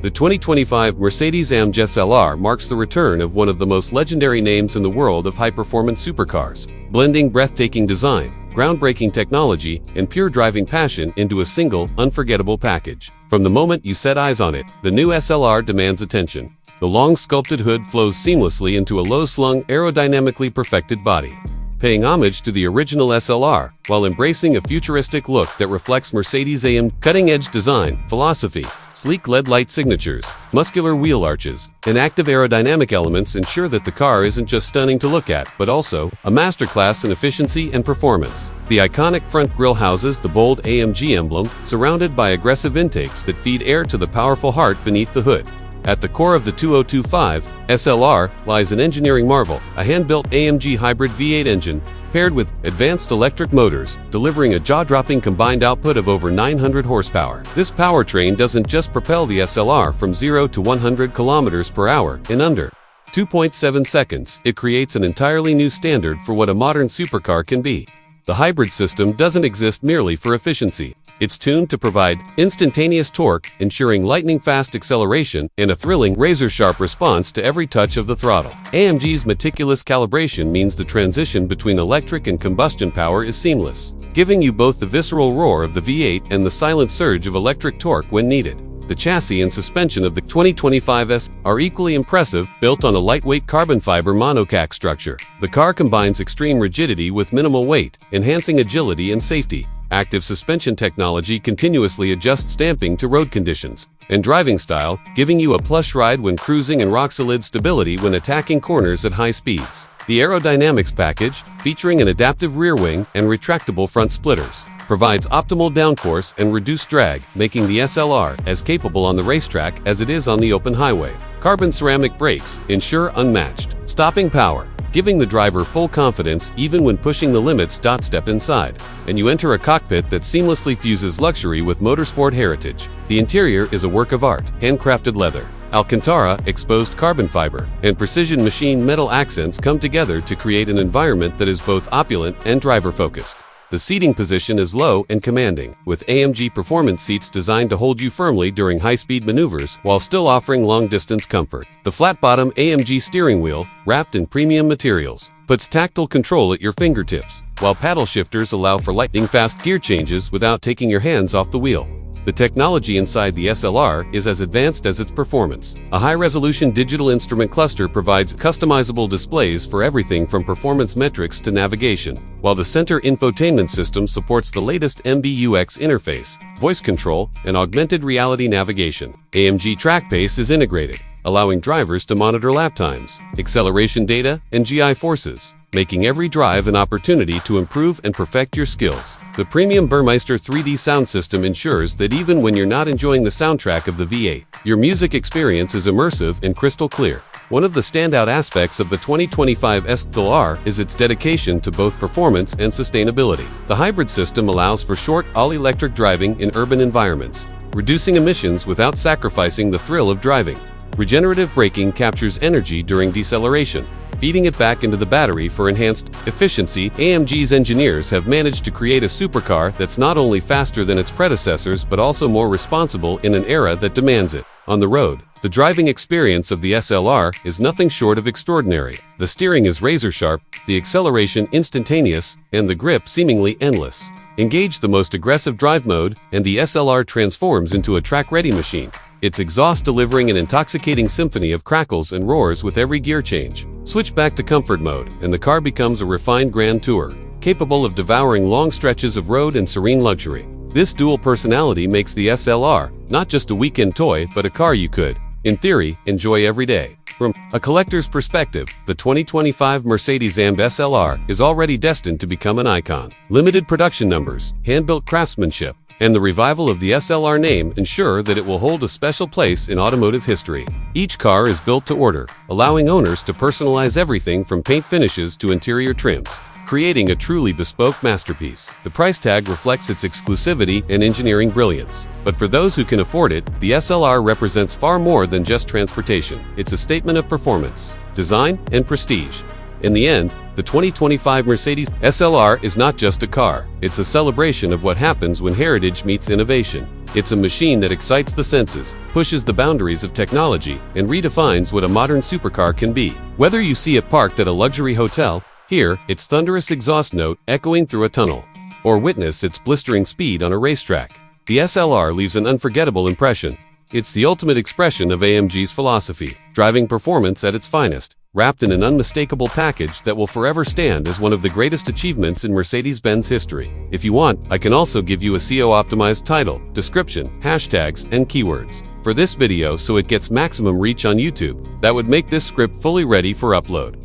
The 2025 Mercedes-AMG SLR marks the return of one of the most legendary names in the world of high-performance supercars, blending breathtaking design, groundbreaking technology, and pure driving passion into a single, unforgettable package. From the moment you set eyes on it, the new SLR demands attention. The long sculpted hood flows seamlessly into a low-slung, aerodynamically perfected body, paying homage to the original SLR, while embracing a futuristic look that reflects Mercedes-AMG's cutting-edge design philosophy. Sleek LED light signatures, muscular wheel arches, and active aerodynamic elements ensure that the car isn't just stunning to look at, but also a masterclass in efficiency and performance. The iconic front grille houses the bold AMG emblem, surrounded by aggressive intakes that feed air to the powerful heart beneath the hood. At the core of the 2025 SLR lies an engineering marvel, a hand-built AMG hybrid V8 engine paired with advanced electric motors, delivering a jaw-dropping combined output of over 900 horsepower. This powertrain doesn't just propel the SLR from 0 to 100 kilometers per hour in under 2.7 seconds. It creates an entirely new standard for what a modern supercar can be. The hybrid system doesn't exist merely for efficiency. It's tuned to provide instantaneous torque, ensuring lightning-fast acceleration and a thrilling, razor-sharp response to every touch of the throttle. AMG's meticulous calibration means the transition between electric and combustion power is seamless, giving you both the visceral roar of the V8 and the silent surge of electric torque when needed. The chassis and suspension of the 2025 S are equally impressive, built on a lightweight carbon fiber monocoque structure. The car combines extreme rigidity with minimal weight, enhancing agility and safety. Active suspension technology continuously adjusts damping to road conditions and driving style, giving you a plush ride when cruising and rock-solid stability when attacking corners at high speeds. The aerodynamics package, featuring an adaptive rear wing and retractable front splitters, provides optimal downforce and reduced drag, making the SLR as capable on the racetrack as it is on the open highway. Carbon ceramic brakes ensure unmatched stopping power, giving the driver full confidence even when pushing the limits. Step inside, and you enter a cockpit that seamlessly fuses luxury with motorsport heritage. The interior is a work of art, handcrafted leather, Alcantara, exposed carbon fiber, and precision machined metal accents come together to create an environment that is both opulent and driver-focused. The seating position is low and commanding, with AMG performance seats designed to hold you firmly during high-speed maneuvers while still offering long-distance comfort. The flat-bottom AMG steering wheel, wrapped in premium materials, puts tactile control at your fingertips, while paddle shifters allow for lightning-fast gear changes without taking your hands off the wheel. The technology inside the SLR is as advanced as its performance. A high-resolution digital instrument cluster provides customizable displays for everything from performance metrics to navigation, while the center infotainment system supports the latest MBUX interface, voice control, and augmented reality navigation. AMG TrackPace is integrated, allowing drivers to monitor lap times, acceleration data, and GI forces, making every drive an opportunity to improve and perfect your skills. The premium Burmeister 3D sound system ensures that even when you're not enjoying the soundtrack of the V8, your music experience is immersive and crystal clear. One of the standout aspects of the 2025 SLR is its dedication to both performance and sustainability. The hybrid system allows for short, all-electric driving in urban environments, reducing emissions without sacrificing the thrill of driving. Regenerative braking captures energy during deceleration, feeding it back into the battery for enhanced efficiency. AMG's engineers have managed to create a supercar that's not only faster than its predecessors but also more responsible in an era that demands it. On the road, the driving experience of the SLR is nothing short of extraordinary. The steering is razor-sharp, the acceleration instantaneous, and the grip seemingly endless. Engage the most aggressive drive mode, and the SLR transforms into a track-ready machine, its exhaust delivering an intoxicating symphony of crackles and roars with every gear change. Switch back to comfort mode, and the car becomes a refined grand tour, capable of devouring long stretches of road and serene luxury. This dual personality makes the SLR not just a weekend toy, but a car you could, in theory, enjoy every day. From a collector's perspective, the 2025 Mercedes-AMG SLR is already destined to become an icon. Limited production numbers, hand-built craftsmanship, and the revival of the SLR name ensure that it will hold a special place in automotive history. Each car is built to order, allowing owners to personalize everything from paint finishes to interior trims, creating a truly bespoke masterpiece. The price tag reflects its exclusivity and engineering brilliance. But for those who can afford it, the SLR represents far more than just transportation. It's a statement of performance, design, and prestige. In the end, the 2025 Mercedes SLR is not just a car, it's a celebration of what happens when heritage meets innovation. It's a machine that excites the senses, pushes the boundaries of technology, and redefines what a modern supercar can be. Whether you see it parked at a luxury hotel, hear its thunderous exhaust note echoing through a tunnel, or witness its blistering speed on a racetrack, the SLR leaves an unforgettable impression. It's the ultimate expression of AMG's philosophy, driving performance at its finest, wrapped in an unmistakable package that will forever stand as one of the greatest achievements in Mercedes-Benz history. If you want, I can also give you a SEO-optimized title, description, hashtags, and keywords for this video so it gets maximum reach on YouTube. That would make this script fully ready for upload.